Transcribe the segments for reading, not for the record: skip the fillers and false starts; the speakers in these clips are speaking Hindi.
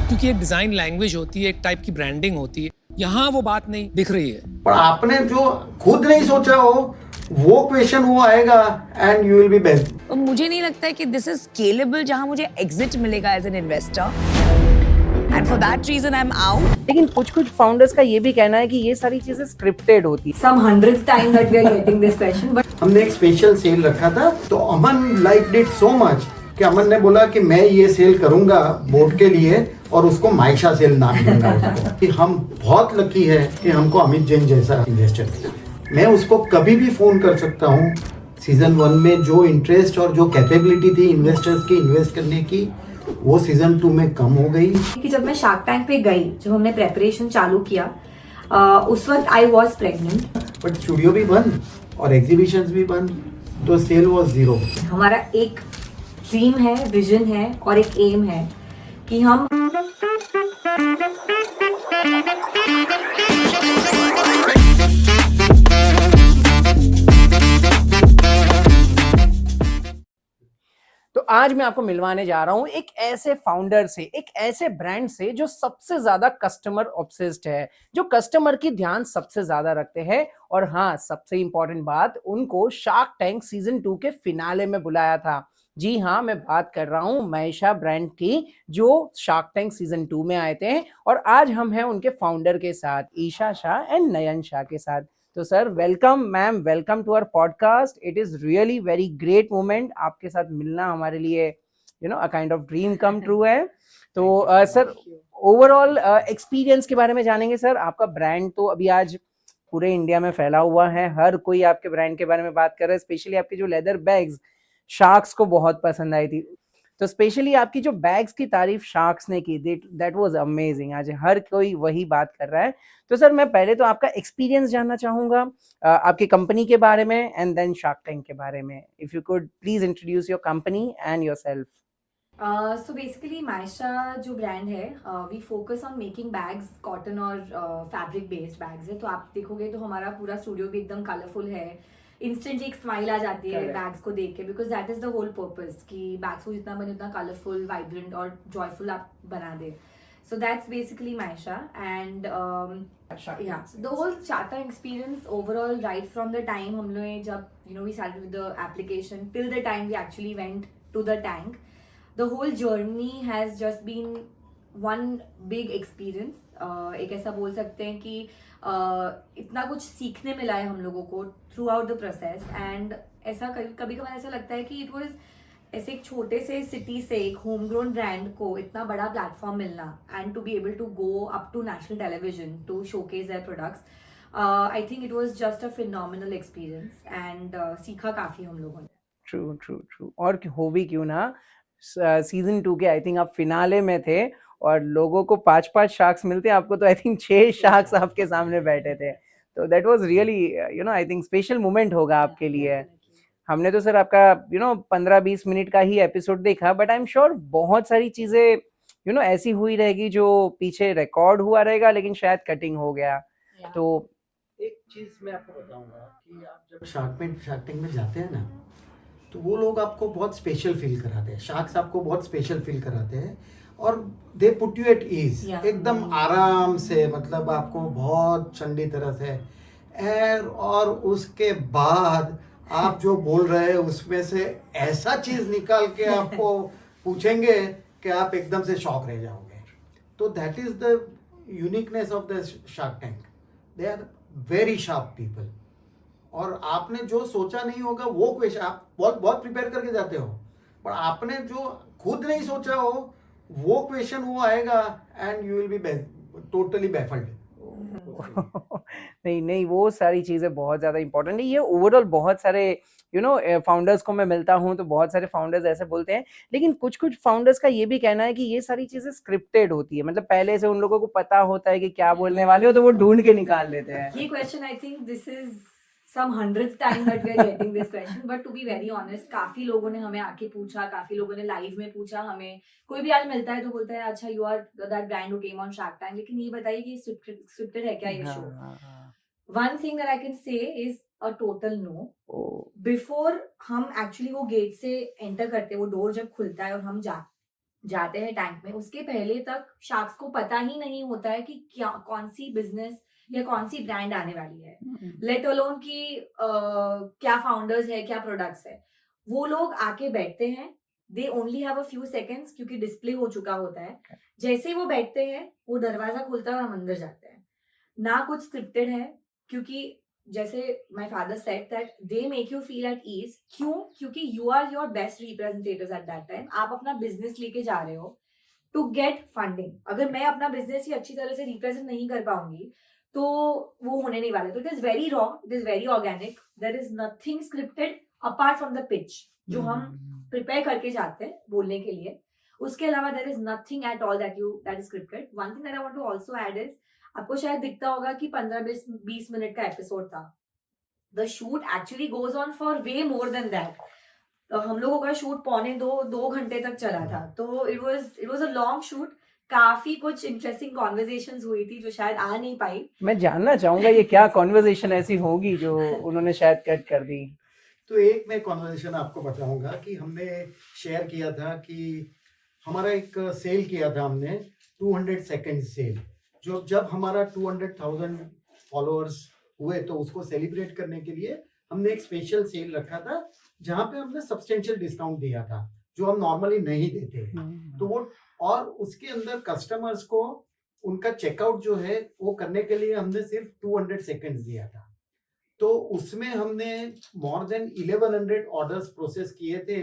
क्योंकि एक डिजाइन लैंग्वेज होती है, एक टाइप की ब्रांडिंग होती है। यहाँ वो बात नहीं दिख रही है। पर आपने जो खुद नहीं सोचा हो वो क्वेश्चन वो आएगा and you will be best. मुझे नहीं लगता है कि दिस इज स्केलेबल जहां मुझे एग्जिट मिलेगा as an investor, and for that reason I am out. लेकिन कुछ कुछ फाउंडर्स का ये भी कहना है कि ये सारी चीजें स्क्रिप्टेड होती है। Some hundredth time that we are getting this question, but हमने एक स्पेशल सेल रखा था तो अमन लाइक डिट सो मच कि अमन ने बोला कि मैं ये सेल करूंगा बोर्ड के लिए और उसको मायशा सेल नाम दूंगा उसको। कि हम बहुत लकी है कि हमको अमित जैन जैसा इन्वेस्टर मिला। मैं उसको कभी भी फोन कर सकता हूँ। सीजन 1 में जो इंटरेस्ट और जो कैपेबिलिटी थी इन्वेस्टर्स की इन्वेस्ट करने की वो सीजन 2 में कम हो गई। कि जब मैं शार्क टैंक पे गई, जब हमने प्रेपरेशन चालू किया, उस वक्त I was pregnant. But studio भी बंद और एग्जीबिशंस भी बंद तो सेल वॉज 0। हमारा एक ड्रीम है, विजन है और एक एम है कि हम तो आज मैं आपको मिलवाने जा रहा हूं एक ऐसे फाउंडर से, एक ऐसे ब्रांड से जो सबसे ज्यादा कस्टमर ऑब्सेस्ड है, जो कस्टमर की ध्यान सबसे ज्यादा रखते हैं। और हाँ, सबसे इंपॉर्टेंट बात, उनको शार्क टैंक सीजन 2 के फिनाले में बुलाया था। जी हाँ, मैं बात कर रहा हूँ मायशा ब्रांड की, जो शार्क टैंक सीजन 2 में आए थे। और आज हम हैं उनके फाउंडर के साथ, ईशा शाह एंड नयन शाह के साथ। तो sir welcome, ma'am welcome to our podcast. It is really very great moment, आपके साथ मिलना हमारे लिए a kind of dream come true है। तो सर ओवरऑल एक्सपीरियंस के बारे में जानेंगे। सर आपका ब्रांड तो अभी आज पूरे इंडिया में फैला हुआ है, हर कोई आपके ब्रांड के बारे में बात कर रहा है। स्पेशली आपकी जो लेदर बैग्स शार्क्स को बहुत पसंद आई थी, तो स्पेशली आपकी जो बैग्स की तारीफ शार्क्स ने की, दैट वाज अमेजिंग। आज हर कोई वही बात कर रहा है। तो सर मैं पहले तो आपका एक्सपीरियंस जानना चाहूंगा आपकी कंपनी के बारे में एंड देन शार्क टैंक के बारे में। If you could please introduce your company and yourself. So basically Maisha जो ब्रांड है, we focus on making bags, cotton और फैब्रिक बेस्ड बैग्स है। तो आप देखोगे तो हमारा पूरा स्टूडियो भी एकदम कलरफुल है। इंस्टेंटली एक स्माइल आ जाती है बैग्स को देख के, because that is the whole purpose कि बैग्स को जितना बने उतना कलरफुल, वाइब्रेंट और जॉयफुल आप बना दे। So that's basically Maisha, and yeah, so the whole Shark Tank experience overall, right from the time हम लोग जब we started with the application till the time we actually went to the tank, the whole journey has just been one big experience. एक ऐसा बोल सकते हैं कि इतना कुछ सीखने मिला है हम लोगों को through out the process. And ऐसा कभी कभार ऐसा लगता है कि इट वॉज ऐसे एक छोटे से सिटी से एक होम ग्रोन ब्रांड को इतना बड़ा प्लेटफॉर्म मिलना and to be able to go up to national television to showcase their products, I think it was just a phenomenal experience and सीखा काफी हम लोगों ने। True true true. और हो भी क्यों ना, सीजन 2 के आई थिंक आप फिनाले में थे और लोगों को 5-5 शार्क्स मिलते हैं, आपको तो आई थिंक 6 शार्क्स आपके सामने बैठे थे। तो that was really I think special moment होगा आपके लिए। हमने तो सर आपका 15-20 मिनट का ही एपिसोड देखा, बट आई एम श्योर बहुत सारी चीजें ऐसी हुई रहेगी जो पीछे रिकॉर्ड हुआ रहेगा, लेकिन शायद कटिंग हो गया। तो एक चीज मैं आपको बताऊंगा कि आप जब शार्क टैंक में जाते हैं ना तो वो लोग आपको बहुत स्पेशल फील कराते हैं। शार्क्स आपको बहुत स्पेशल फील कराते हैं और they put you at ease, एकदम आराम से, मतलब आपको बहुत ठंडी तरह से और उसके बाद आप जो बोल रहे हैं उसमें से ऐसा चीज निकाल के आपको पूछेंगे कि आप एकदम से शॉक रह जाओगे। तो that is the uniqueness of the Shark Tank. They are very sharp people और आपने जो सोचा नहीं होगा वो क्वेश्चन आप बहुत बहुत प्रिपेयर करके जाते हो, पर आपने जो खुद नहीं सोचा हो वो क्वेश्चन वो आएगा and you will be totally baffled. नहीं नहीं, वो सारी चीजें बहुत ज्यादा इंपॉर्टेंट है। ये ओवरऑल बहुत सारे फाउंडर्स को मैं मिलता हूँ तो बहुत सारे फाउंडर्स ऐसे बोलते हैं, लेकिन कुछ कुछ फाउंडर्स का ये भी कहना है कि ये सारी चीजें स्क्रिप्टेड होती है। मतलब पहले से उन लोगों को पता होता है कि क्या बोलने वाले हो, तो वो ढूंढ के निकाल लेते हैं। ये question I think this is some hundredth time that we are getting this question, but to be very honest, काफी लोगों ने हमें आके पूछा, काफी लोगों ने लाइव में पूछा हमें। कोई भी आज मिलता है तो बोलता है अच्छा you are that brand who came on Shark Tank, लेकिन ये बताइए कि स्क्रिप्टेड है क्या ये शो? One thing that I can say is a total no. Before हम एक्चुअली वो गेट से एंटर करते हैं, वो डोर जब खुलता है और हम जाते हैं टैंक में, उसके पहले तक शार्क्स को पता ही नहीं होता है कि क्या कौन सी बिजनेस या कौन सी ब्रांड आने वाली है, लेट अलोन कि क्या फाउंडर्स है, क्या प्रोडक्ट्स है। वो लोग आके बैठते हैं, they only have a few seconds क्योंकि डिस्प्ले हो चुका होता है। जैसे ही वो बैठते हैं, वो दरवाजा खुलता है और हम अंदर जाते हैं। ना कुछ स्क्रिप्टेड है, क्योंकि जैसे my father said that they make you feel at ease. क्यों? क्योंकि you are your best representatives at that time. आप अपना बिजनेस लेके जा रहे हो टू गेट फंडिंग। अगर मैं अपना बिजनेस ही अच्छी तरह से रिप्रेजेंट नहीं कर पाऊंगी तो वो होने नहीं वाले। तो it is very raw, it is very organic, there is nothing scripted apart from the pitch जो हम प्रिपेयर करके जाते हैं बोलने के लिए। उसके अलावा there is nothing at all that is scripted. One thing that I want to also add is, आपको शायद दिखता होगा कि 15-20 मिनट का एपिसोड था। The shoot actually goes on for way more than that. हम लोगों का शूट 2 घंटे तक चला था। तो it was a long shoot. काफी कुछ इंटरेस्टिंग कॉन्वर्सेशंस हुई थी जो शायद आ नहीं पाई। मैं जानना चाहूंगा ये क्या कॉन्वर्सेशन ऐसी होगी जो उन्होंने शायद कट कर दी। तो एक मैं कॉन्वर्सेशन आपको बताऊंगा कि हमने शेयर किया था कि हमारा एक सेल किया था हमने 200 सेकेंड सेल। जो जब हमारा 200,000 फॉलोअर्स हुए तो उसको सेलिब्रेट करने के लिए हमने एक स्पेशल सेल रखा था जहाँ पे हमने सब्सटेंशियल डिस्काउंट दिया था जो हम नॉर्मली नहीं देते हैं। तो वो और उसके अंदर कस्टमर्स को उनका चेकआउट जो है वो करने के लिए हमने सिर्फ 200 सेकेंड्स दिया था। तो उसमें हमने मोर देन 1100 ऑर्डर्स प्रोसेस किए थे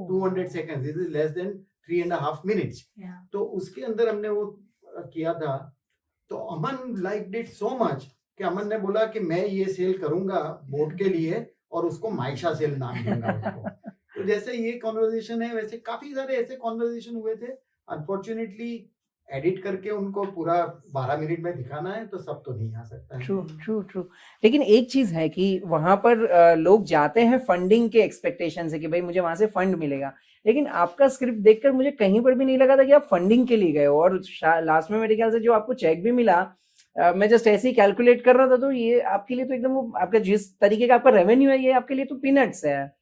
200 seconds. This is less than 3.5 minutes. तो उसके अंदर हमने वो किया था। तो अमन लाइक इट सो मच कि अमन ने बोला कि मैं ये सेल करूंगा बोट के लिए और उसको मायशा सेल नाम दूंगा उसको। तो जैसे ये कॉन्वर्सेशन है वैसे काफी सारे ऐसे कॉन्वर्सेशन हुए थे। अनफॉर्चुनेटली एडिट करके उनको पूरा 12 मिनट में दिखाना है तो सब तो नहीं आ सकता है। ट्रू। लेकिन एक चीज है कि वहां पर लोग जाते हैं फंडिंग के एक्सपेक्टेशन से कि भाई मुझे वहां से फंड मिलेगा। लेकिन आपका स्क्रिप्ट देखकर मुझे कहीं पर भी नहीं लगा था कि आप फंडिंग के लिए गए हो। और लास्ट में मेरे ख्याल से जो आपको चेक भी मिला, मैं जस्ट ऐसे ही कैलकुलेट कर रहा था तो ये आपके लिए तो एकदम वो आपका जिस तरीके का आपका रेवेन्यू है ये आपके लिए तो पीनट्स है।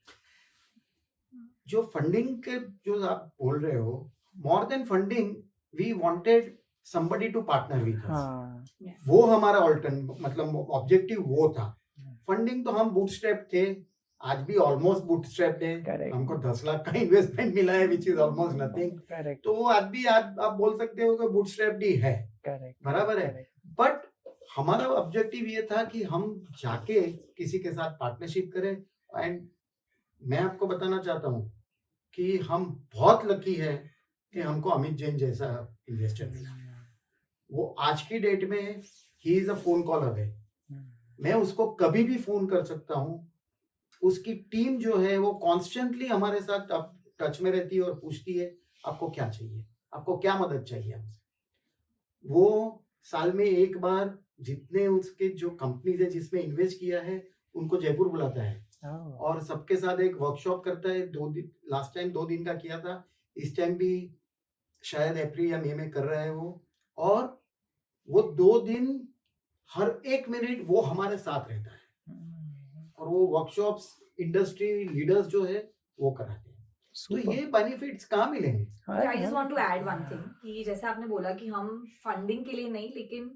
जो फंडिंग के जो आप बोल रहे हो, more than funding we wanted somebody to partner with us। हाँ। वो हमारा मतलब ऑब्जेक्टिव वो था। फंडिंग तो हम बूटस्ट्रैप थे, आज भी ऑलमोस्ट बूटस्ट्रैप है। हमको 10 लाख का इन्वेस्टमेंट मिला है विच इज ऑलमोस्ट नथिंग। तो वो आज भी आप बोल सकते हो कि बूटस्ट्रैप ही है। बराबर है। बट हमारा ऑब्जेक्टिव ये था कि हम जाके किसी के साथ पार्टनरशिप करें। एंड मैं आपको बताना चाहता हूँ कि हम बहुत लकी है कि हमको अमित जैन जैसा इन्वेस्टर मिला। वो आज की डेट में he is a phone call away. मैं उसको कभी भी फोन कर सकता हूँ। उसकी टीम जो है वो कॉन्स्टेंटली हमारे साथ टच में रहती है और पूछती है आपको क्या चाहिए, आपको क्या मदद चाहिए हमसे। वो साल में एक बार जितने उसके जो कंपनीज है जिसमें इन्वेस्ट किया है उनको जयपुर बुलाता है और सबके साथ एक वर्कशॉप करता है। 2 दिन, लास्ट टाइम 2 दिन का किया था, इस टाइम भी शायद अप्रैल या मई में कर रहा है वो। और वो 2 दिन हर एक मिनट वो हमारे साथ रहता है और वो वर्कशॉप्स इंडस्ट्री लीडर्स जो है वो कराते हैं। तो ये बेनिफिट्स कहाँ मिलेंगे? I just want to add one thing कि जैसे आपने बोला कि हम फंडिंग के लिए नहीं लेकिन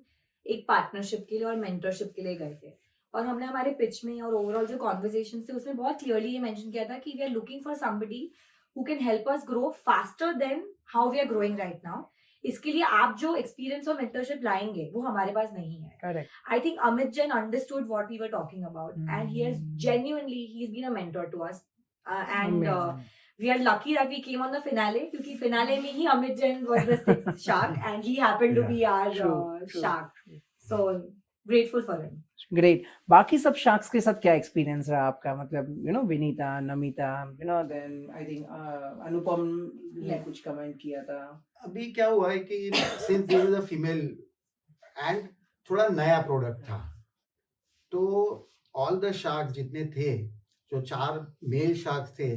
एक पार्टनरशिप के लिए और मेंटरशिप के लिए गए थे। और हमने हमारे पिच में और ओवरऑल जो कॉन्वर्सेशन थे उसमें बहुत क्लियरली ये मेंशन किया था कि we are looking for somebody who can help us grow faster than how we are growing right now. इसके लिए आप जो एक्सपीरियंस और मेंटरशिप लाएंगे वो हमारे पास नहीं है। Correct. I think Amit Jain understood what we were talking about and he has genuinely he has been a mentor to us and we are lucky that we came on the finale क्योंकि finale में ही Amit Jain was the 6th shark and he happened to be our shark. So grateful for him. Great. बाकी सब sharks के साथ क्या experience रहा आपका? मतलब you know Vinita, Namita, you know then I think अनुपम ने कुछ comment किया था। अभी क्या हुआ है कि since there is a female and थोड़ा नया प्रोडक्ट था तो all the sharks जितने थे जो 4 मेल sharks थे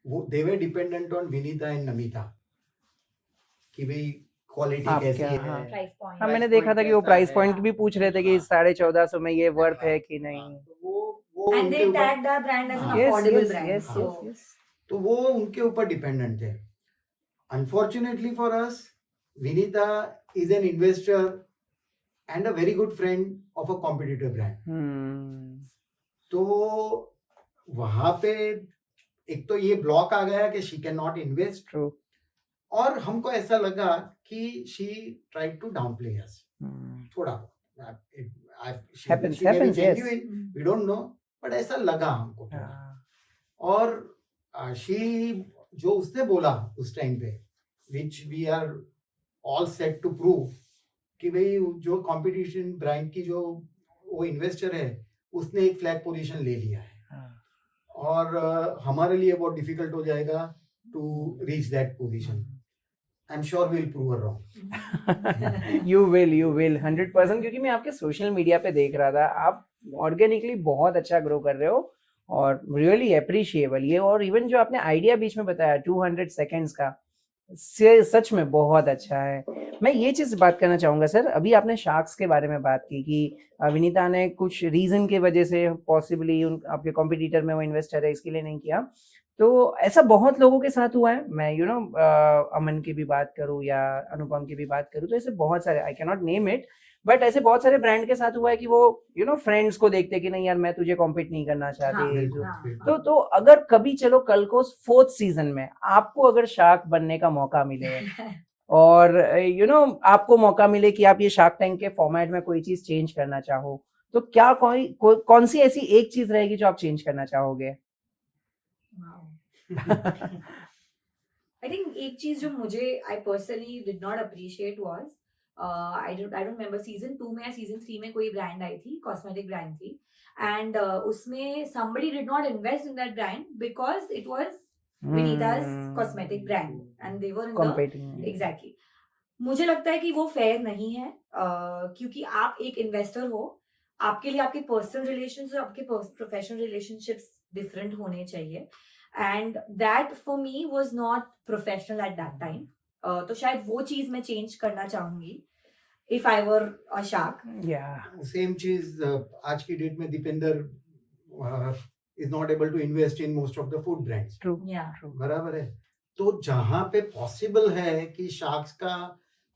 वो they were dependent on Vinita and Namita कि भाई क्वालिटी कैसी है। Price point. हाँ मैंने देखा था कि वो प्राइस पॉइंट भी पूछ रहे थे कि 1450 में ये वर्थ है कि नहीं। वो And they tagged our brand as an affordable brand. Yes. तो वो उनके ऊपर डिपेंडेंट है। Unfortunately for us, Vinita is an investor and a very good friend of a competitor brand. तो वहां पे एक तो ये ब्लॉक आ गया कि she can not invest, true, और हमको ऐसा लगा कि she tried to downplay us थोड़ा। Happens, yes. We don't know, but ऐसा लगा हमको थोड़ा। और शी जो उसने बोला उस टाइम पे, which we are all set to prove, कि भाई जो कंपटीशन ब्रांड की जो वो इन्वेस्टर है उसने एक फ्लैग पोजीशन ले लिया है, और हमारे लिए बहुत डिफिकल्ट हो जाएगा to reach that position. I am sure we will prove her wrong. you will 100%, क्योंकि मैं आपके सोशल मीडिया पे देख रहा था, आप ऑर्गेनिकली बहुत अच्छा ग्रो कर रहे हो और रियली अप्रिशिएबल ये। और इवन जो आपने आइडिया बीच में बताया 200 सेकेंड्स का, सच में बहुत अच्छा है। मैं ये चीज बात करना चाहूंगा सर, अभी आपने शार्क्स के बारे में बात की कि विनीता ने कुछ रीजन की वजह से पॉसिबली आपके कॉम्पिटिटर में वो इन्वेस्टर है इसके लिए नहीं किया, तो ऐसा बहुत लोगों के साथ हुआ है। मैं अमन की भी बात करूं या अनुपम की भी बात करूं, तो ऐसे बहुत सारे, I can not name it, but ऐसे बहुत सारे ब्रांड के साथ हुआ है कि वो फ्रेंड्स को देखते कि नहीं यार मैं तुझे कॉम्पीट नहीं करना चाहती। तो अगर कभी चलो कल को 4th सीजन में आपको अगर शार्क बनने का मौका मिले और आपको मौका मिले कि आप ये शार्क टैंक के फॉर्मेट में कोई चीज चेंज करना चाहो, तो क्या कौन सी ऐसी एक चीज रहेगी जो आप चेंज करना चाहोगे? I think एक चीज जो मुझे I personally did not appreciate was I don't remember season 2 में या season 3 में कोई brand आई थी, cosmetic brand थी, and उसमें somebody did not invest in that brand because it was Vinita's cosmetic brand and they were in Competing. exactly. मुझे लगता है कि वो fair नहीं है, क्योंकि आप एक investor हो, आपके लिए आपके personal relations और आपके professional relationships different होने चाहिए, and that for me was not professional at that time. तो शायद वो चीज मैं चेंज करना चाहूंगी if I were a shark. Same चीज आज की डेट में Dipendra is not able to invest in most of the food brands. True. बराबर है। तो जहां पे पॉसिबल है कि शार्क्स का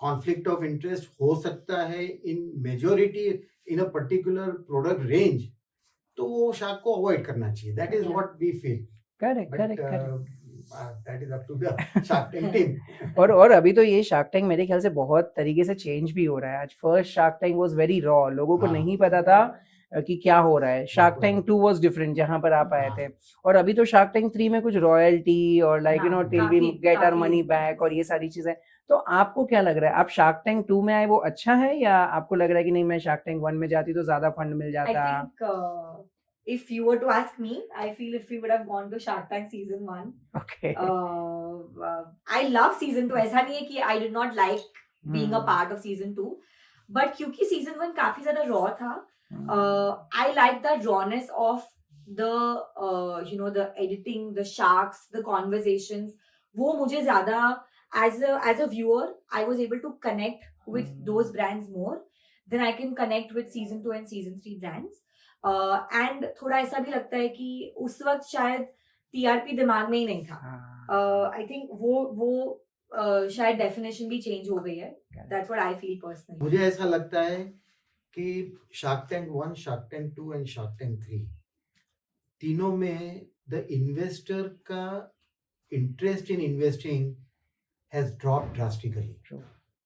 कॉन्फ्लिक्ट ऑफ इंटरेस्ट हो सकता है in majority in a particular product range, तो वो शार्क को अवॉइड करना चाहिए। That is what we feel. Correct. That is up to the Shark Tank team. और अभी तो ये शार्क टैंक मेरे ख्याल से बहुत तरीके से चेंज भी हो रहा है। आज first shark tank was very raw, लोगों को नहीं पता था कि क्या हो रहा है। शार्क टैंक 2 वाज डिफरेंट जहां पर आप आए थे, और अभी तो शार्क टैंक 3 में कुछ रॉयल्टी और like till we get our money back और ये सारी चीजें। तो आपको क्या लग रहा है, आप शार्क टैंक 2 में आए वो अच्छा है, या आपको लग रहा है कि नहीं मैं शार्क टैंक 1 में जाती तो ज्यादा फंड मिल जाता? I think if you were to ask me, I feel if we would have gone to Shark Tank season 1, okay, I love season 2. ऐसा नहीं है कि I did not like being a part of season 2, but क्योंकि season 1 काफी ज्यादा raw था, I like the rawness of the the editing, the sharks, the conversations. वो मुझे ज्यादा as a viewer I was able to connect with those brands more than I can connect with season 2 and season 3 brands. And थोड़ा ऐसा भी लगता है कि उस वक्त शायद टीआरपी दिमाग में ही नहीं था। आई थिंक वो शायद डेफिनेशन भी चेंज हो गई है। That's what I feel personally. मुझे ऐसा लगता है कि shark tank 1, shark tank 2 and shark tank 3 तीनों में द इन्वेस्टर का interest in investing has dropped drastically.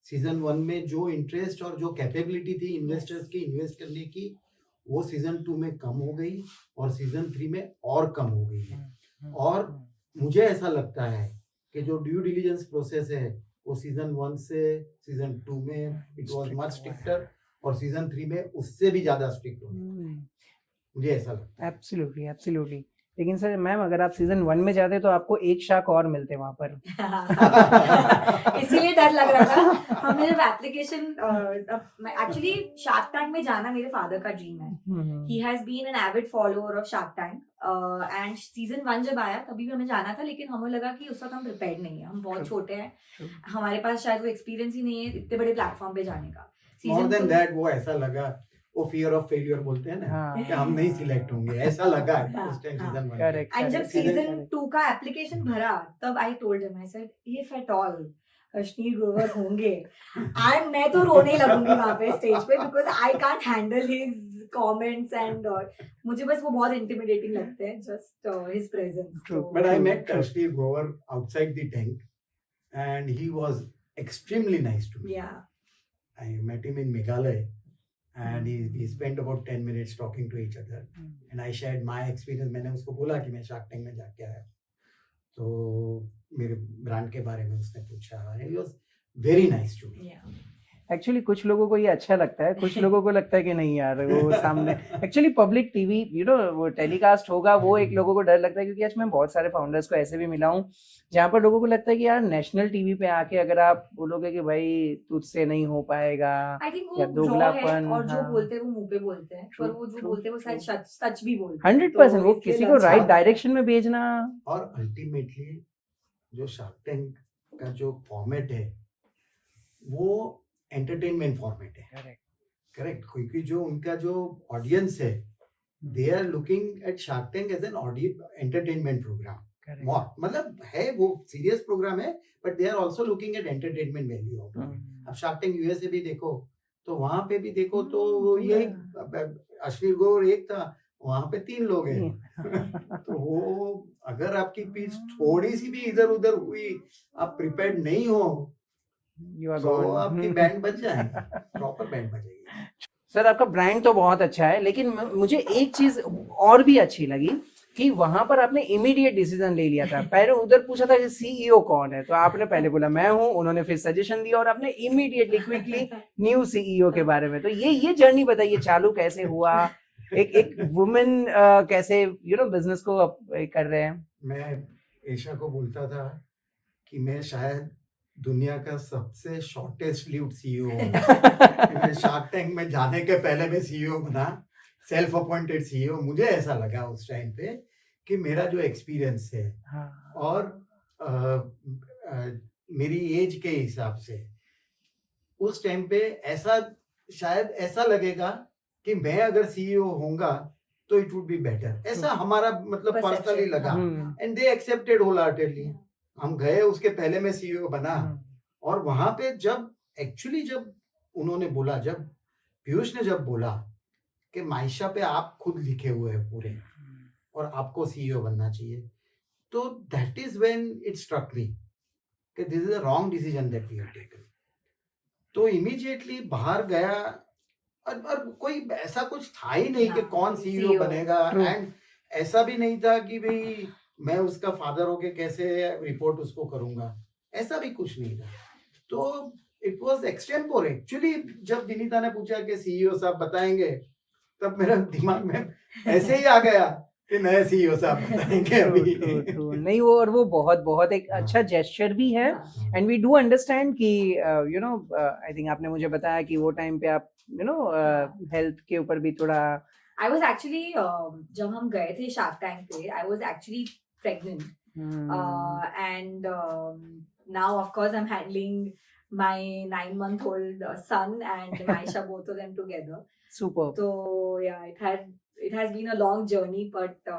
Season 1 में जो इंटरेस्ट और जो कैपेबिलिटी थी इन्वेस्टर्स की इन्वेस्ट करने की, वो सीजन 2 में कम हो गई और सीजन 3 में और कम हो गई है। और मुझे ऐसा लगता है कि जो ड्यू डिलिजेंस प्रोसेस है वो सीजन 1 से सीजन 2 में इट वाज मच स्ट्रिक्टर, और सीजन 3 में उससे भी ज्यादा स्ट्रिक्ट हो गया। मुझे ऐसा लगता है। एब्सोल्युटली। लेकिन सर मैम, अगर आप सीजन 1 में जाते तो आपको एक शार्क और मिलते वहां पर। इसीलिए डर लग रहा था। हमने जब एप्लीकेशन, एक्चुअली शार्क टैंक में जाना मेरे फादर का ड्रीम है। He has been an avid follower of Shark Tank, and season 1 जब आया तभी भी हमें जाना था, लेकिन हमें लगा कि उस वक्त हम प्रिपेयर्ड नहीं है, हम बहुत छोटे हैं, हमारे पास शायद वो एक्सपीरियंस ही नहीं है इतने बड़े प्लेटफॉर्म पे जाने का। मोर देन दैट वो ऐसा लगा वो फियर ऑफ फेलियर बोलते हैं ना हाँ कि हम नहीं सिलेक्ट होंगे, ऐसा लगा है उस टाइम हाँ, सीजन 1 करेक्ट एंड जब करेक्ट सीजन 2 का एप्लीकेशन भरा तब I told him, I said if at all Ashneer Grover होंगे एंड मैं तो रोने लगूंगी वहां पे स्टेज पे, because I can't handle his comments and मुझे बस वो बहुत इंटिमिडेटिंग लगते हैं, just his presence. True. But I True, met true. Steve Grover outside the tank, and he was extremely nice to me. Yeah. I met him in Meghalaya, and we spent about 10 minutes talking to each other. And I shared my experience. मैंने उसको बोला कि मैं शार्क टैंक में जाके आया, तो मेरे ब्रांड के बारे में उसने पूछा. And he was very nice to me. Yeah. Actually कुछ लोगों को ये अच्छा लगता है, कुछ लोगों को लगता है कि नहीं यार वो सामने एक्चुअली पब्लिक टीवी वो टेलीकास्ट होगा, वो एक लोगों को डर लगता है, क्योंकि आज मैं बहुत सारे फाउंडर्स को ऐसे भी मिला हूँ जहाँ पर लोगों को लगता है कि यार नेशनल टीवी पे आके अगर आप बोलोगे कि भाई तुझसे नहीं हो पाएगा I think या वो raw है दोगलापन, और जो हाँ। बोलते हैं वो मुंह पे बोलते हैं, पर True, वो जो true, बोलते हैं वो true. सच भी बोलते हैं. 100% वो तो किसी इसलिए को लगता राइट है. डायरेक्शन में भेजना. और अल्टीमेटली जो शार्क टैंक का जो फॉर्मेट है वो एंटरटेनमेंट फॉर्मेट है. करेक्ट. क्योंकि जो उनका जो ऑडियंस है, they are looking at Shark Tank as an entertainment program. मतलब है वो सीरियस प्रोग्राम है, but they are also looking at entertainment value of it. अब शार्क टैंक यूएसए भी देखो, तो वहां पे भी देखो तो यही अश्लील गोर एक था, वहां पे 3 लोग हैं. तो वो अगर आपकी पिच थोड़ी सी भी इधर उधर हुई, आप प्रिपेयर्ड नहीं हो, तो आपकी बैंड बज जाएगी, प्रॉपर बैंड बजेगी. सर आपका ब्रांड तो बहुत अच्छा है, लेकिन मुझे एक चीज और भी अच्छी लगी कि वहां पर आपने इमीडिएट डिसीजन ले लिया था. पहले उधर पूछा था कि सीईओ कौन है, तो आपने पहले बोला मैं हूं, उन्होंने फिर सजेशन दिया और आपने इमीडिएटली क्विकली न्यू सीईओ के बारे में. तो ये जर्नी बताइए, चालू कैसे हुआ, एक वुमेन कैसे बिजनेस को कर रहे हैं. मैं ईशा को बोलता था कि मैं शायद दुनिया का सबसे शॉर्टेस्ट लिव्ड सीईओ हूँ. मैं शार्क टैंक में जाने के पहले मैं सीईओ बना, सेल्फ अपॉइंटेड सीईओ. मुझे ऐसा लगा उस टाइम पे कि मेरा जो एक्सपीरियंस है और मेरी एज के हिसाब से उस टाइम पे ऐसा शायद ऐसा लगेगा कि मैं अगर सीईओ होऊंगा तो इट वुड बी बेटर. ऐसा हमारा मतलब पर्सनली लगा. And they accepted wholeheartedly. हम गए, उसके पहले मैं सीईओ बना. और वहां पे जब एक्चुअली जब उन्होंने बोला, जब पीयूष ने जब बोला कि मायशा पे आप खुद लिखे हुए हैं पूरे और आपको सीईओ बनना चाहिए, तो that is when it struck me कि this is a wrong decision that we have taken. तो इमीडिएटली बाहर गया और कोई ऐसा कुछ था ही नहीं कि कौन सीईओ बनेगा. एंड ऐसा भी नहीं था कि भाई मैं उसका फादर होके कैसे रिपोर्ट उसको करूंगा, ऐसा भी कुछ नहीं था. तो इट वाज एक्सटेम्पोर. एक्चुअली जब विनीता ने पूछा कि सीईओ साहब बताएंगे, तब मेरे दिमाग में ऐसे ही आ गया कि नए सीईओ साहब बताएंगे अभी. नहीं वो बहुत एक अच्छा जेस्चर भी है. एंड वी डू अंडरस्टैंड कि आई थिंक आपने मुझे बताया कि वो टाइम पे आप हेल्थ के ऊपर भी थोड़ा. I was actually जब हम गए थे शार्क टैंक पे, I was actually pregnant. And now of course I'm handling my 9-month-old son and Maisha, both of them together. Super. So yeah, it has been a long journey, but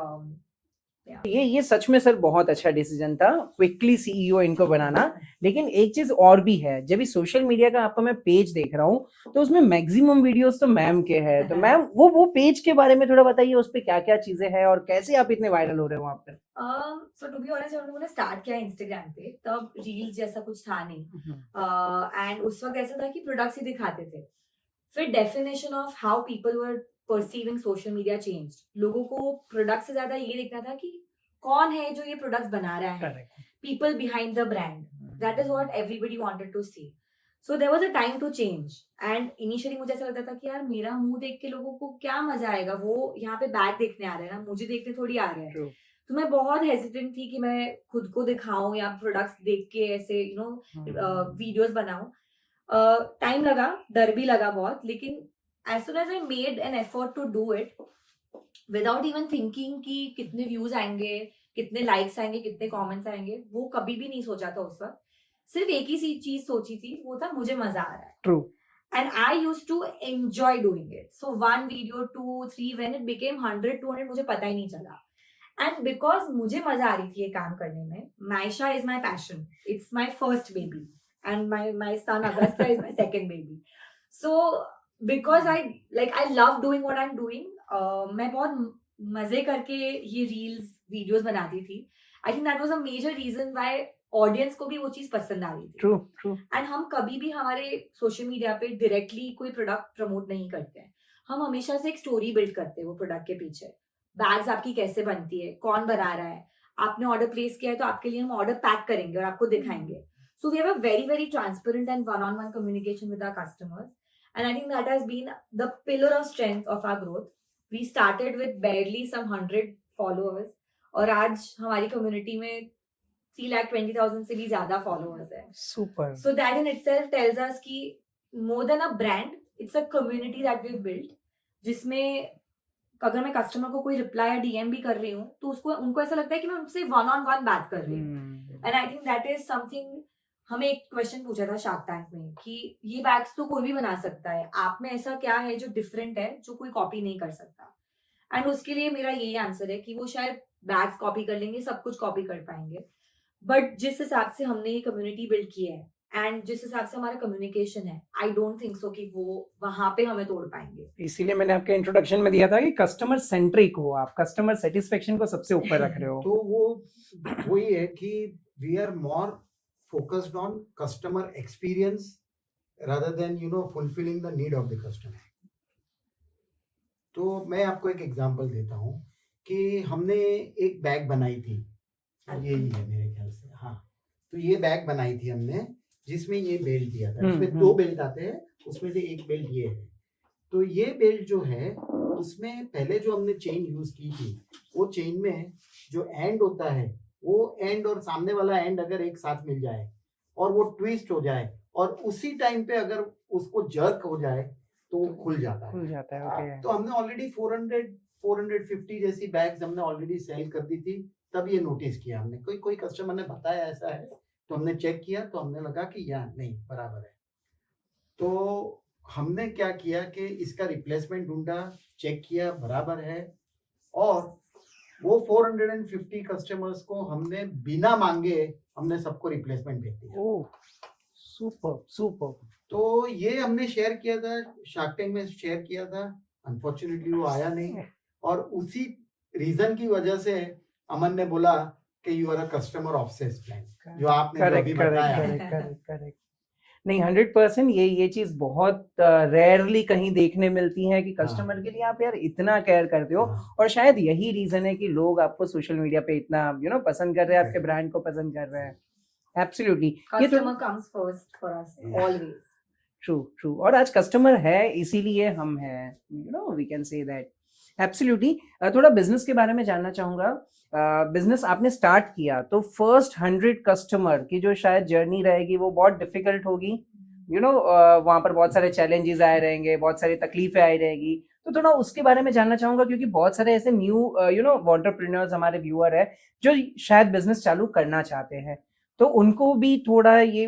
ये सच में सर बहुत अच्छा डिसीजन था क्विकली सीईओ इनको बनाना. लेकिन एक चीज और भी है, जब भी सोशल मीडिया का आपका मैं पेज देख रहा हूँ तो उसमें मैक्सिमम वीडियोस तो मैम के हैं. तो मैम वो पेज के बारे में थोड़ा बताइए, उस पे क्या क्या चीजें हैं और कैसे आप इतने वायरल हो रहे हो वहाँ पर. so to be honest, जब हम लोगों ने स्टार्ट किया इंस्टाग्राम पे, तब रील्स जैसा कुछ था नहीं. एंड उस वक्त ऐसा था कि प्रोडक्ट्स ही दिखाते थे. फिर definition of how people were perceiving social media change. लोगों को प्रोडक्ट से ज्यादा ये देखना था कि कौन है जो ये प्रोडक्ट्स बना रहा है, people behind the brand. That is what everybody wanted to see. So there was a time to change. And initially मुझे ऐसा लगता था कि यार मेरा मुंह देख के लोगों को क्या मजा आएगा, वो यहाँ पे बैग देखने आ रहे हैं ना, मुझे देखने थोड़ी आ रहे हैं. तो मैं बहुत हेजिटेंट थी कि मैं खुद को दिखाऊं या प्रोडक्ट्स देख के ऐसे वीडियोस बनाऊं. टाइम लगा, डर भी लगा बहुत, लेकिन as soon as I made an effort to do it without even thinking कि कितने व्यूज आएंगे, कितने लाइक्स आएंगे, कितने कमेंट्स आएंगे, वो कभी भी नहीं सोचा था उस वक्त. सिर्फ एक ही चीज सोची थी, वो था मुझे मजा आ रहा है. True. And I used to enjoy doing it. So 1 video, 2, 3, when it became 100, 200, मुझे पता ही नहीं चला. And because मुझे मजा आ रही थी ये काम करने में, Maisha is my passion. It's my first baby. And my son Agastya is my second baby. So because I love doing what I'm doing, मैं बहुत मजे करके ये reels, videos बनाती थी. I think that was a major reason why audience को भी वो चीज पसंद आ रही थी. ट्रू. एंड हम कभी भी हमारे सोशल मीडिया पे डायरेक्टली कोई प्रोडक्ट प्रमोट नहीं करते हैं. हम हमेशा से एक स्टोरी बिल्ड करते हैं वो प्रोडक्ट के पीछे. बैग्स आपकी कैसे बनती है, कौन बना रहा है, आपने ऑर्डर प्लेस किया है तो आपके लिए हम ऑर्डर पैक करेंगे और आपको दिखाएंगे. So we have a very very transparent and one on one communication with our customers. And I think that has been the pillar of strength of our growth. We started with barely some 100 followers और आज हमारी कम्युनिटी में 3,20,000 से भी ज्यादा फॉलोअर्स है. Super. So that in itself tells us कि more than a brand, it's a community that we've built, जिसमें अगर मैं कस्टमर को कोई रिप्लाई या डीएम भी कर रही हूँ तो उनको ऐसा लगता है कि मैं उनसे वन ऑन वन बात कर रही हूँ. And I think that is something. हमें एक क्वेश्चन पूछा था शार्क टैंक में कि ये बैग्स तो कोई भी बना सकता है, आप में ऐसा क्या है जो डिफरेंट है जो कोई कॉपी नहीं कर सकता. एंड उसके लिए मेरा यही आंसर है कि वो शायद बैग्स कॉपी कर लेंगे, सब कुछ कॉपी कर पाएंगे, बट जिस हिसाब से हमने ये कम्युनिटी बिल्ड की है एंड जिस हिसाब से हमारा कम्युनिकेशन है, आई डोंट थिंक सो कि वो वहां पे हमें तोड़ पाएंगे. इसीलिए मैंने आपके इंट्रोडक्शन में दिया था कि कस्टमर सेंट्रिक हो आप, कस्टमर सेटिस्फेक्शन को सबसे ऊपर रख रहे हो. तो वो वही है कि we are more focused on customer experience rather than fulfilling the need of the customer. तो मैं आपको एक एग्जांपल देता हूँ कि हमने एक बैग बनाई थी, यही है मेरे ख्याल से. हाँ, तो ये बैग बनाई थी हमने जिसमें ये बेल्ट दिया था. इसमें 2 बेल्ट आते हैं, उसमें से एक बेल्ट ये है. तो ये बेल्ट जो है उसमें पहले जो हमने चेन यूज की थी, वो चेन में जो एंड होता है वो एंड और सामने वाला एंड अगर एक साथ मिल जाए और वो ट्विस्ट हो जाए और उसी टाइम पे अगर उसको जर्क हो जाए तो वो खुल जाता है. ओके. तो हमने ऑलरेडी 450 जैसी बैग्स हमने ऑलरेडी सेल कर दी थी. तब ये नोटिस किया हमने, कोई कस्टमर ने बताया ऐसा है, तो हमने चेक किया तो हमने लगा कि यार नहीं बराबर है. तो हमने क्या किया कि इसका रिप्लेसमेंट ढूंढा, चेक किया बराबर है और वो 450 कस्टमर्स को हमने बिना मांगे हमने सबको रिप्लेसमेंट दे दिया. ओह, सुपर. तो ये हमने शेयर किया था, शार्क टैंक में शेयर किया था. अनफॉर्चुनेटली वो आया नहीं और उसी रीजन की वजह से अमन ने बोला कि you are a customer obsessed brand, जो आपने जो अभी बताया. करेक्ट. नहीं, 100% ये चीज बहुत रेयरली कहीं देखने मिलती है कि कस्टमर के लिए आप यार इतना केयर करते हो. और शायद यही रीजन है कि लोग आपको सोशल मीडिया पे इतना पसंद कर रहे हैं, आपके ब्रांड को पसंद कर रहे हैं. Absolutely. Customer comes first for us always. True. और आज कस्टमर है इसीलिए हम हैं, we can say that. Absolutely. थोड़ा बिजनेस के बारे में जानना चाहूंगा. बिजनेस आपने स्टार्ट किया तो फर्स्ट 100 कस्टमर की जो शायद जर्नी रहेगी वो बहुत डिफिकल्ट होगी. वहां पर बहुत सारे चैलेंजेस आए रहेंगे, बहुत सारी तकलीफें आई रहेगी. तो थोड़ा उसके बारे में जानना चाहूंगा क्योंकि बहुत सारे ऐसे न्यू एंटरप्रेन्योर्स हमारे व्यूअर है जो शायद बिजनेस चालू करना चाहते हैं. तो उनको भी थोड़ा ये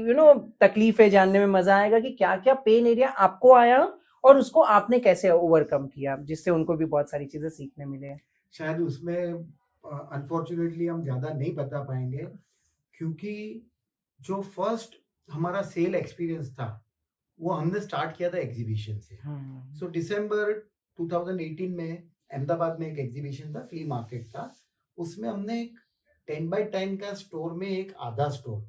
तकलीफें जानने में मजा आएगा कि क्या क्या पेन एरिया आपको आया और उसको आपने कैसे ओवरकम किया, जिससे उनको भी बहुत सारी चीजें सीखने मिले. शायद उसमें अनफॉर्चुनेटली हम ज़्यादा नहीं बता पाएंगे क्योंकि जो फर्स्ट हमारा सेल एक्सपीरियंस था वो हमने स्टार्ट किया था एग्जीबिशन से. सो दिसंबर 2018 में अहमदाबाद में एक एग्जीबिशन था, फ्ली मार्केट था. उसमें हमने एक 10x10 का स्टोर में एक आधा स्टोर,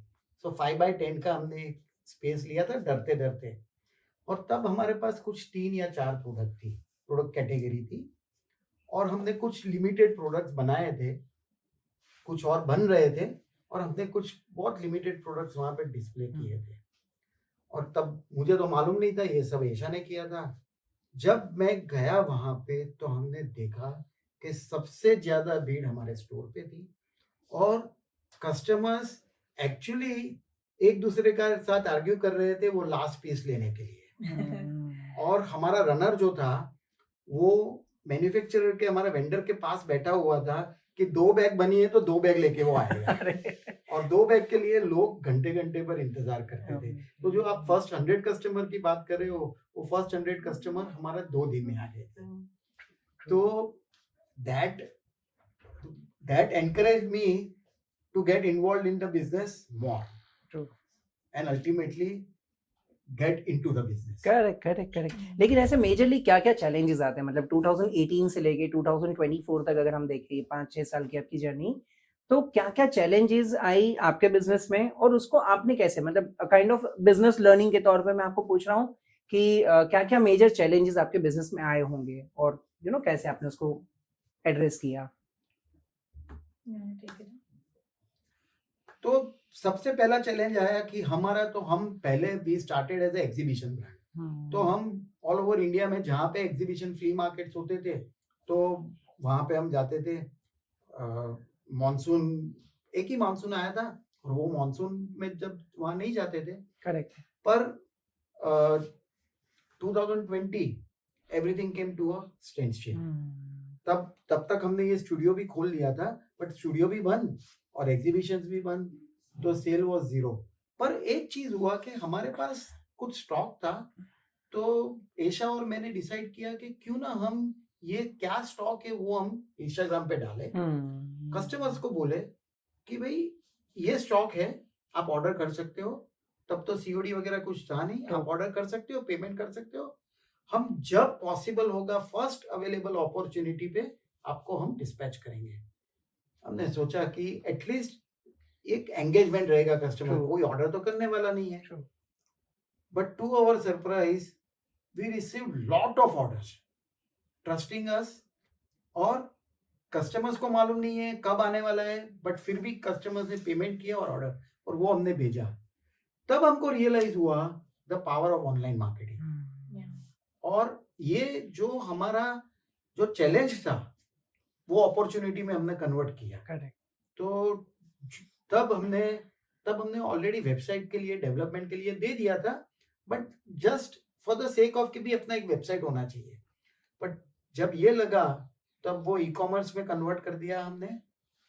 सो 5x10 का हमने एक स्पेस लिया था डरते. और तब हमारे पास कुछ 3 या 4 प्रोडक्ट कैटेगरी थी और हमने कुछ लिमिटेड प्रोडक्ट्स बनाए थे, कुछ और बन रहे थे और हमने कुछ बहुत लिमिटेड प्रोडक्ट्स वहाँ पे डिस्प्ले किए थे. और तब मुझे तो मालूम नहीं था, ये सब ऐशा ने किया था. जब मैं गया वहाँ पे तो हमने देखा कि सबसे ज़्यादा भीड़ हमारे स्टोर पे थी और कस्टमर्स एक्चुअली एक दूसरे का साथ आर्ग्यू कर रहे थे वो लास्ट पीस लेने के लिए. और हमारा रनर जो था वो मैन्युफैक्चरर के, हमारा वेंडर के पास बैठा हुआ था कि 2 बैग बनी है तो 2 बैग लेके वो आएगा. और 2 बैग के लिए लोग घंटे घंटे पर इंतजार करते थे। तो जो आप फर्स्ट 100 कस्टमर की बात कर रहे हो, वो फर्स्ट 100 कस्टमर हमारा 2 दिन में आ गए थे। तो that encouraged me to get involved in the business more. True. And ultimately get into the business. Correct. लेकिन ऐसे मेजरली क्या क्या चैलेंजेस आते हैं, मतलब 2018 से लेके 2024 तक अगर हम देखें 5-6 साल की आपकी जर्नी, तो क्या क्या चैलेंजेस आई आपके बिजनेस में और उसको आपने कैसे, मतलब काइंड ऑफ बिजनेस लर्निंग के तौर पे मैं आपको पूछ रहा हूँ कि क्या क्या मेजर चैलेंजेस आपके बिजनेस में आए होंगे और कैसे आपने उसको एड्रेस किया? तो सबसे पहला चैलेंज आया कि हम पहले we started as a exhibition brand. तो हम ऑल ओवर इंडिया में जहाँ पे एग्जीबिशन फ्ली मार्केट्स होते थे, तो वहाँ पे हम जाते थे। मॉनसून, एक ही मॉनसून आया था और वो मॉनसून में जब वहाँ नहीं जाते थे। करेक्ट। पर 2020 everything came to a standstill. तब तक हमने ये स्टूडियो भी खोल लिया था, बट स्टूडियो भी बंद और एग्जीबिशंस भी बंद, तो सेल वाज 0। पर एक चीज हुआ कि हमारे पास कुछ स्टॉक था, तो एशा और मैंने डिसाइड किया कि क्यों ना हम ये क्या स्टॉक है वो हम इंस्टाग्राम पे डालें। कस्टमर्स को बोले कि भाई ये स्टॉक है, आप ऑर्डर कर सकते हो। तब तो सीओडी वगैरह कुछ था नहीं, आप ऑर्डर कर सकते हो, पेमेंट कर सकते हो। हम जब पॉसिबल होगा फर्स्ट अवेलेबल अपॉर्चुनिटी पे आपको हम डिस्पैच करेंगे। हमने सोचा कि एटलीस्ट एक एंगेजमेंट रहेगा कस्टमर, कोई ऑर्डर तो करने वाला नहीं है। But to our surprise we received lot of orders trusting us, और कस्टमर्स को मालूम नहीं है कब आने वाला है, बट फिर भी कस्टमर्स ने पेमेंट किया और ऑर्डर, और वो हमने भेजा। तब हमको रियलाइज हुआ the power of online marketing. और ये जो हमारा जो चैलेंज था वो अपॉर्चुनिटी में हमने कन्वर्ट किया। करेक्ट। तो तब हमने ऑलरेडी वेबसाइट के लिए डेवलपमेंट के लिए दे दिया था, but just for the sake of कि भी अपना एक वेबसाइट होना चाहिए। बट जब ये लगा तब वो ई कॉमर्स में कन्वर्ट कर दिया हमने।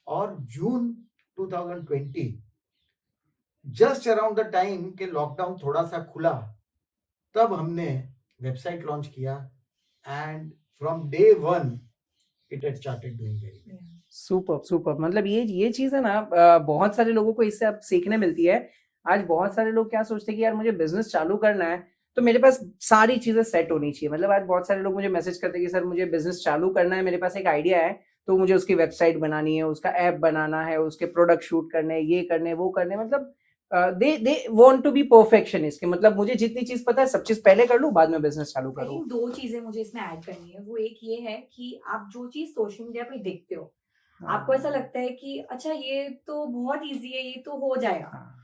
और जून 2020 जस्ट अराउंड द टाइम के लॉकडाउन थोड़ा सा खुला, तब हमने वेबसाइट लॉन्च किया, and from day 1 it had started doing very well. Super. मतलब ये चीज है ना, बहुत सारे लोगों को इससे अब सीखने मिलती है। आज बहुत सारे लोग क्या सोचते हैं कि यार मुझे बिजनेस चालू करना है तो मेरे पास सारी चीजें सेट होनी चाहिए। मतलब आज बहुत सारे लोग मुझे मैसेज करते हैं कि सर मुझे बिजनेस चालू करना है, मेरे पास एक आइडिया है, तो मुझे उसकी वेबसाइट बनानी है, उसका ऐप बनाना है, उसके प्रोडक्ट शूट करने, ये करने वो करने। मतलब they want to be perfectionist, मतलब मुझे जितनी चीज पता है सब चीज पहले कर लूं, बाद में बिजनेस चालू करूं। 2 चीजें मुझे इसमें ऐड करनी है। वो एक ये है कि आप जो चीज सोशल मीडिया पे देखते हो, आपको ऐसा लगता है कि अच्छा ये तो बहुत इजी है, ये तो हो जाएगा,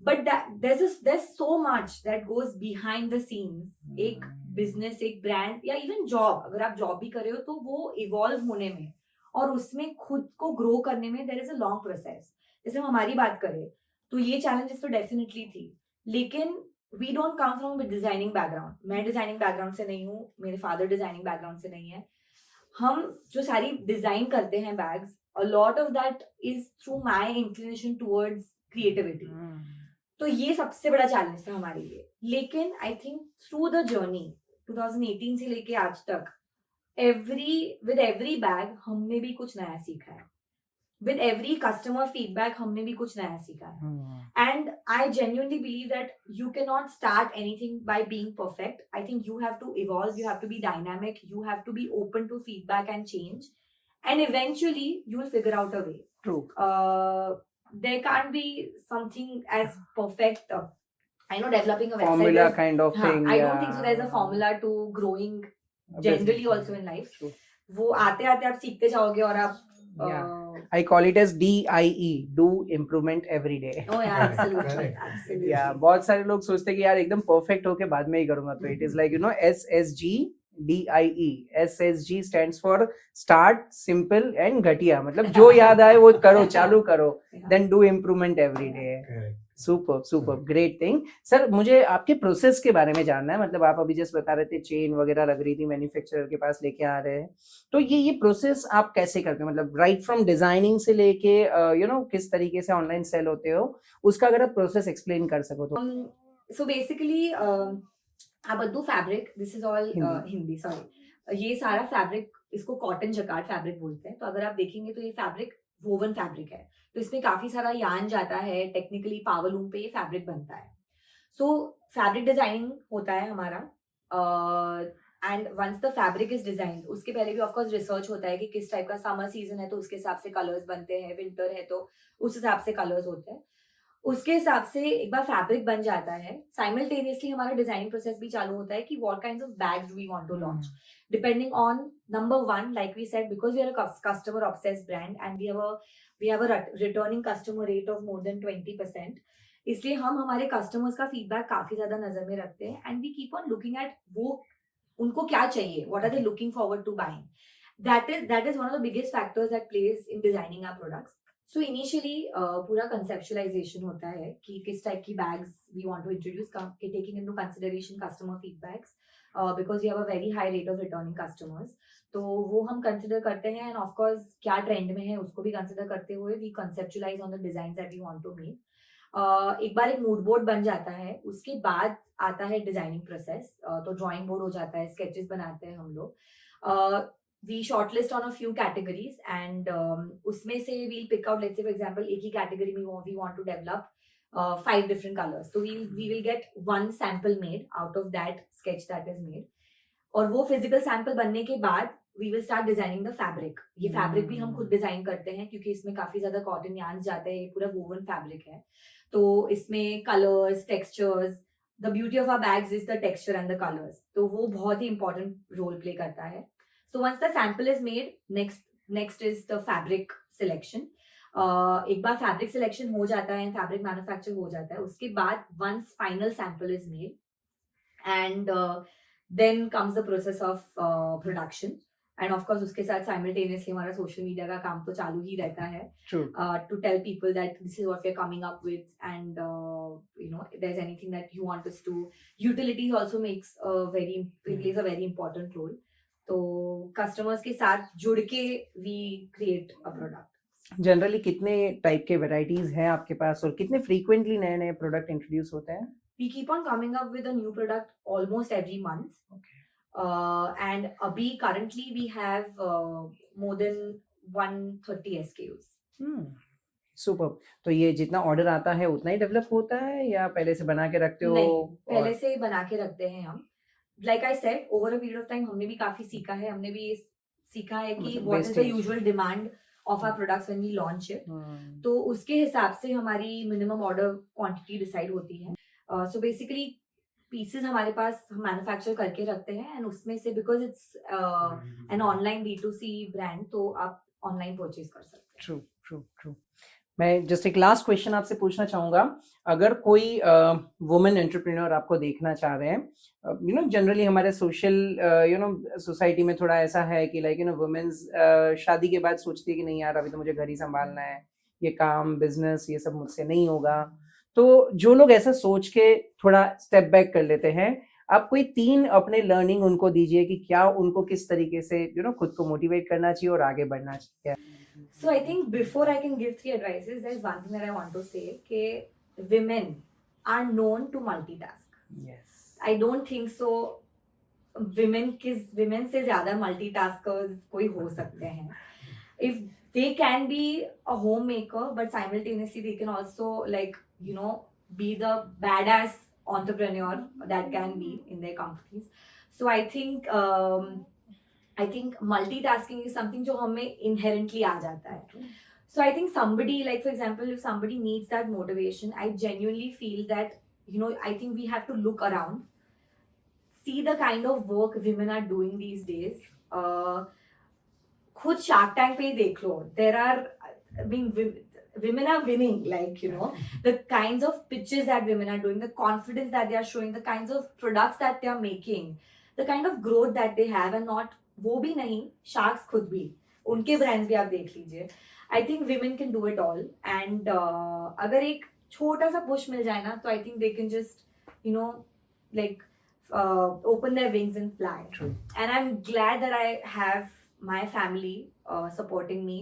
but there's so much that goes behind the scenes। एक बिजनेस, एक ब्रांड या इवन जॉब, अगर आप जॉब भी कर रहे हो तो वो इवॉल्व होने में और उसमें खुद को ग्रो करने में there is a long process. जैसे हम हमारी बात करें तो ये चैलेंजेस तो डेफिनेटली थी, लेकिन we don't come from designing background. मैं डिजाइनिंग बैकग्राउंड से नहीं हूँ, मेरे फादर डिजाइनिंग बैकग्राउंड से नहीं है। हम जो सारी डिजाइन करते हैं bags, a lot of that is through my inclination towards creativity। तो ये सबसे बड़ा चैलेंज था हमारे लिए। लेकिन I think through the journey 2018 से लेके आज तक विद एवरी बैग हमने भी कुछ नया सीखा है। विद एवरी कस्टमर फीडबैक हमने भी कुछ नया सीखा है। And I genuinely believe that you cannot start anything by being perfect। I think you have to evolve, you have to be dynamic, you have to be open to feedback and change, and eventually you will figure out a way। True। There can't be something as perfect। I know developing a website formula is, kind of thing। I don't think so there's a formula to growing generally also in life। True। वो आते आते आप सीखते जाओगे और आप I call it as DIE, do improvement every day। oh yeah, absolutely, Correct। absolutely। बहुत सारे लोग सोचते हैं कि यार एकदम परफेक्ट होके बाद में ही करूंगा, तो it is like SSG, DIE SSG stands for start, simple and घटिया, मतलब जो याद आए वो करो, चालू करो, then do improvement every day. Correct. Super great thing. Sir मुझे आपके प्रोसेस के बारे में जानना है, मतलब आप अभी जस्ट बता रहे थे चेन वगैरह लग रही थी, मैन्युफैक्चरर के पास लेके आ रहे हैं, तो ये प्रोसेस आप कैसे करते हो, मतलब राइट फ्रॉम डिजाइनिंग से लेके किस तरीके से ऑनलाइन सेल होते हो, उसका अगर आप प्रोसेस एक्सप्लेन कर सको तो। So basically, Abaddu fabric, this is all Hindi, sorry. ये सारा फैब्रिक, इसको कॉटन जकार्ड फैब्रिक बोलते हैं। तो अगर आप देखेंगे तो ये फैब्रिक वोवन फैब्रिक है, तो इसमें काफी सारा यार्न जाता है, टेक्निकली पावर लूम पे ये फैब्रिक बनता है। सो फैब्रिक डिजाइनिंग होता है हमारा, and once the fabric is designed, उसके पहले भी ऑफकोर्स रिसर्च होता है कि किस टाइप का समर सीजन है तो उसके हिसाब से कलर्स बनते हैं, विंटर है तो उस हिसाब से कलर्स होते हैं। उसके हिसाब से एक बार फैब्रिक बन जाता है, साइमल्टेनियसली हमारा डिजाइनिंग प्रोसेस भी चालू होता है कि what kinds of bags do we want to launch, depending on number one, like we said, because we are a customer obsessed brand and we have a returning customer rate of more than 20%, इसलिए हम हमारे कस्टमर्स का फीडबैक काफी ज्यादा नजर में रखते हैं and we keep on looking at वो उनको क्या चाहिए, what are they looking forward to buying. that is one of the biggest factors that plays in designing our products. So initially पूरा conceptualization होता है कि किस type की bags we want to introduce, taking into consideration customer feedbacks, because we have a very high rate of returning customers. तो वो हम consider करते हैं and of course क्या trend में है उसको भी consider करते हुए we conceptualize on the designs that we want to make. एक बार एक मूड बोर्ड बन जाता है, उसके बाद आता है डिजाइनिंग प्रोसेस, तो ड्राइंग बोर्ड हो जाता है, स्केचेस बनाते हैं हम लोग, we shortlist on a few categories and उसमें से we'll pick out, let's say for example एक ही category में we want to develop 5 different colors, so we will get one sample made out of that sketch that is made, और वो physical sample बनने के बाद we will start designing the fabric. ये fabric भी हम खुद डिजाइन करते हैं क्योंकि इसमें काफी ज्यादा कॉटन yarns जाते हैं, ये पूरा woven fabric है, तो इसमें colors, textures, the beauty of our bags is the texture and the colors, तो वो बहुत ही important role play करता है. So once the sample is made, next is the fabric selection. एक बार fabric selection हो जाता है, fabric manufacture हो जाता है, उसके बाद once final sample is made, and then comes the process of production. And of course उसके साथ simultaneously हमारा social media का काम तो चालू ही रहता है, to tell people that this is what we're coming up with, and if there's anything that you want us to. Utilities also plays a very important role. तो कस्टमर्स के साथ जुड़ के we create a product. Generally कितने टाइप के वैरायटीज हैं आपके पास और कितने फ्रीक्वेंटली नए नए प्रोडक्ट इंट्रोड्यूस होते हैं? We keep on coming up with a new product almost every month, and अभी currently we have more than 130 SKUs. Super. तो ये जितना ऑर्डर आता है उतना ही डेवलप होता है या पहले से बना के रखते हो? नहीं, पहले से बना के रखते हैं हम। Like I said, over a period of time हमने भी काफी सीखा है, हमने भी सीखा है कि what is the usual demand of our products when we launch it, तो उसके हिसाब से हमारी minimum order quantity decide होती है। So basically pieces हमारे पास हम manufacture करके रखते हैं and उसमें से because it's an online B2C brand, तो आप online purchase कर सकते हैं। True. मैं जस्ट एक लास्ट क्वेश्चन आपसे पूछना चाहूँगा, अगर कोई वुमेन एंटरप्रेन्योर आपको देखना चाह रहे हैं, जनरली हमारे सोशल सोसाइटी में थोड़ा ऐसा है कि लाइक वुमेन्स शादी के बाद सोचती है कि नहीं यार अभी तो मुझे घर ही संभालना है, ये काम बिजनेस ये सब मुझसे नहीं होगा, तो जो लोग ऐसा सोच के थोड़ा स्टेप बैक कर लेते हैं, आप कोई 3 अपने लर्निंग उनको दीजिए कि क्या उनको किस तरीके से खुद को मोटिवेट करना चाहिए और आगे बढ़ना चाहिए। So I think before I can give 3 advices, there's one thing that I want to say, कि women are known to multitask. Yes. I don't think so. Women से ज़्यादा multitaskers कोई हो सकते हैं. If they can be a homemaker, but simultaneously they can also be the badass entrepreneur that can be in their companies. So I think multitasking is something जो हमें inherently आ जाता है. So I think somebody, like for example, if somebody needs that motivation, I genuinely feel that, I think we have to look around, see the kind of work women are doing these days. खुद Shark Tank पे देख लो, women are winning, the kinds of pitches that women are doing, the confidence that they are showing, the kinds of products that they are making, the kind of growth that they have, and not वो भी नहीं, sharks खुद भी, उनके brands भी आप देख लीजिए. I think women can do it all, and अगर एक छोटा सा push मिल जाए ना, तो I think they can just, you know, like open their wings and fly. True. And I'm glad that I have my family supporting me.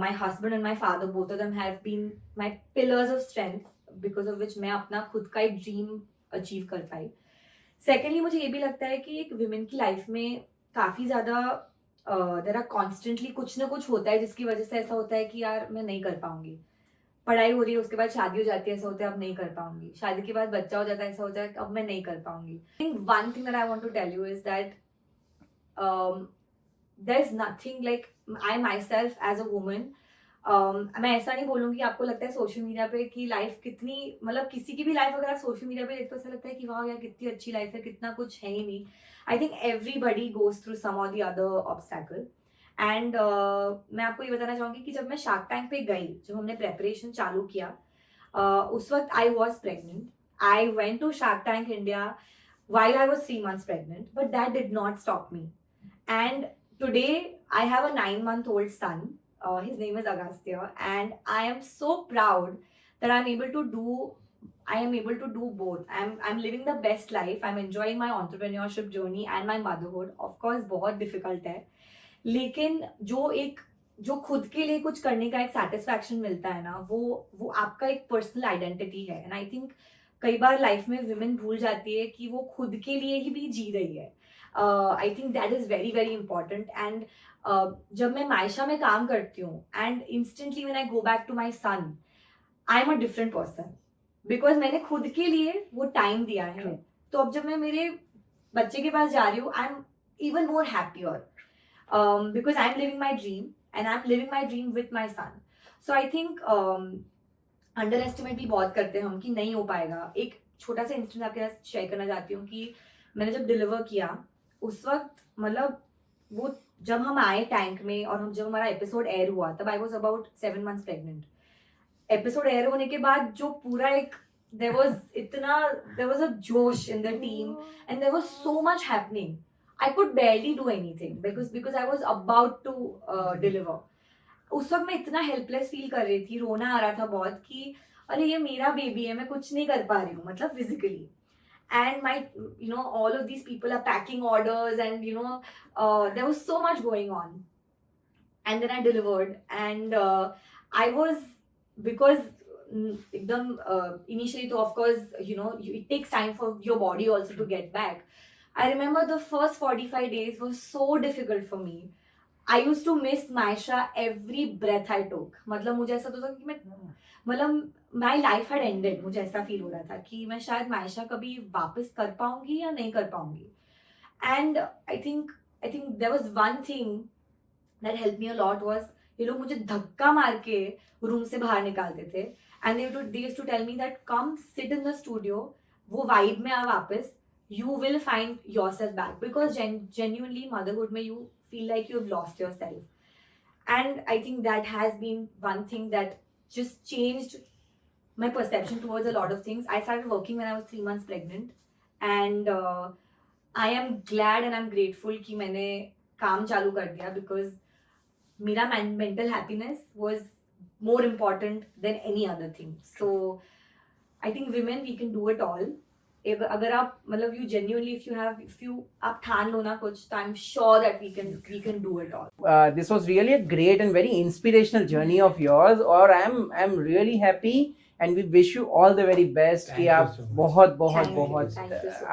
My husband and my father, both of them have been my pillars of strength, because of which मैं अपना खुद का एक dream achieve कर पाई. Secondly, मुझे ये भी लगता है कि एक women की life में काफ़ी ज़्यादा there are constantly कुछ ना कुछ होता है जिसकी वजह से ऐसा होता है कि यार मैं नहीं कर पाऊंगी. पढ़ाई हो रही है, उसके बाद शादी हो जाती है, ऐसा होता है अब नहीं कर पाऊंगी. शादी के बाद बच्चा हो जाता है, ऐसा होता है अब मैं नहीं कर पाऊंगी. I think one thing that I want to tell you is that there's nothing like I myself as a woman, मैं ऐसा नहीं बोलूँगी आपको लगता है सोशल मीडिया पे कि लाइफ कितनी, मतलब किसी की भी लाइफ अगर आप सोशल मीडिया पे देखते हो ऐसा लगता है कि वाह यार कितनी अच्छी लाइफ है, कितना कुछ है ही नहीं. I think everybody goes through some or the other obstacle. And मैं आपको ये बताना चाहूँगी कि जब मैं शार्क टैंक पे गई, जब हमने प्रेपरेशन चालू किया, उस वक्त I was pregnant. I went to Shark Tank India while I was 3 months pregnant, but that did not stop me. And today I have a 9-month-old son. His name is Agastya, and I am so proud that I am able to do both. I'm living the best life. I'm enjoying my entrepreneurship journey and my motherhood. Of course, बहुत difficult है, लेकिन जो खुद के लिए कुछ करने का एक satisfaction मिलता है ना, वो आपका एक personal identity है. And I think कई बार लाइफ में विमेन भूल जाती है कि वो खुद के लिए ही भी जी रही है. I think that is very very important. And जब मैं मायशा में काम करती हूँ and instantly when I go back to my son, I am a different person, because मैंने खुद के लिए वो टाइम दिया है. तो अब जब मैं मेरे बच्चे के पास जा रही हूँ, I am even more happier because I am living my dream and I am living my dream with my son. So I think underestimate भी बहुत करते हैं हम कि नहीं हो पाएगा. एक छोटा सा इंसिडेंट आपके साथ शेयर करना चाहती हूँ कि मैंने जब डिलीवर किया उस वक्त, मतलब वो जब हम आए टैंक में और जब हमारा एपिसोड एयर हुआ, तब आई was about 7 months pregnant. Episode air होने के बाद जो पूरा एक देयर वाज अ जोश in the team and there was so much happening. I could barely do anything because I was about to deliver. उस वक्त मैं इतना हेल्पलेस फील कर रही थी, रोना आ रहा था बहुत कि अरे ये मेरा बेबी है, मैं कुछ नहीं कर पा रही हूँ, मतलब physically. And all of these people are packing orders, and there was so much going on. And then I delivered, and I was, because initially, of course, it takes time for your body also to get back. I remember the first 45 days was so difficult for me. I used to miss Maisha every breath I took. मतलब मुझे ऐसा होता था कि मतलब my life had ended. मुझे ऐसा फील हो रहा था कि मैं शायद मायशा कभी वापस कर पाऊंगी या नहीं कर पाऊंगी. And I think there was one thing that helped me a lot was, ये लोग मुझे धक्का मार के रूम से बाहर निकालते थे. And they used to tell me that come sit in the studio, वो vibe में आ वापस, you will find yourself back, because genuinely motherhood में you feel like you have lost yourself. And I think that has been one thing that just changed my perception towards a lot of things. I started working when I was 3 months pregnant, and I am glad and I'm grateful कि मैंने काम चालू कर दिया, because मेरा mental happiness was more important than any other thing. So I think women, we can do it all. अगर आप मतलब you genuinely if you आप ठान लो ना कुछ, तो I'm sure that we can do it all. This was really a great and very inspirational journey of yours, और I'm really happy and we wish you all the very best कि आप बहुत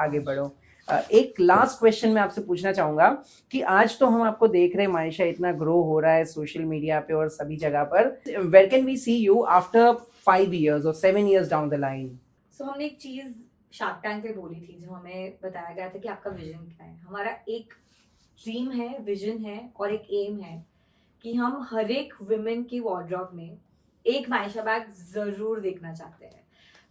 आगे बढ़ो. एक लास्ट क्वेश्चन मैं आपसे पूछना चाहूंगा कि आज तो हम आपको देख रहे हैं, मायशा इतना ग्रो हो रहा है सोशल मीडिया पे और सभी जगह पर. Where can we see you after 5 years or 7 years down the line? So हमने एक चीज शार्क टैंक पे बोली थी, जो हमें बताया गया था कि आपका विजन क्या है. हमारा एक ड्रीम है, विजन है और एक एम है कि हम हर एक वुमेन की वार्डरोब में एक मायशा बैग जरूर देखना चाहते हैं.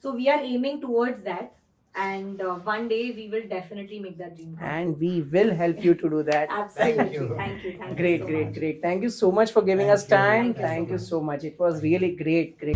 So we are aiming towards that, and one day we will definitely make that dream come. And we will help you to do that. Absolutely. Thank you. Great. Thank you so much for giving us time. Thank you so much. It was really great.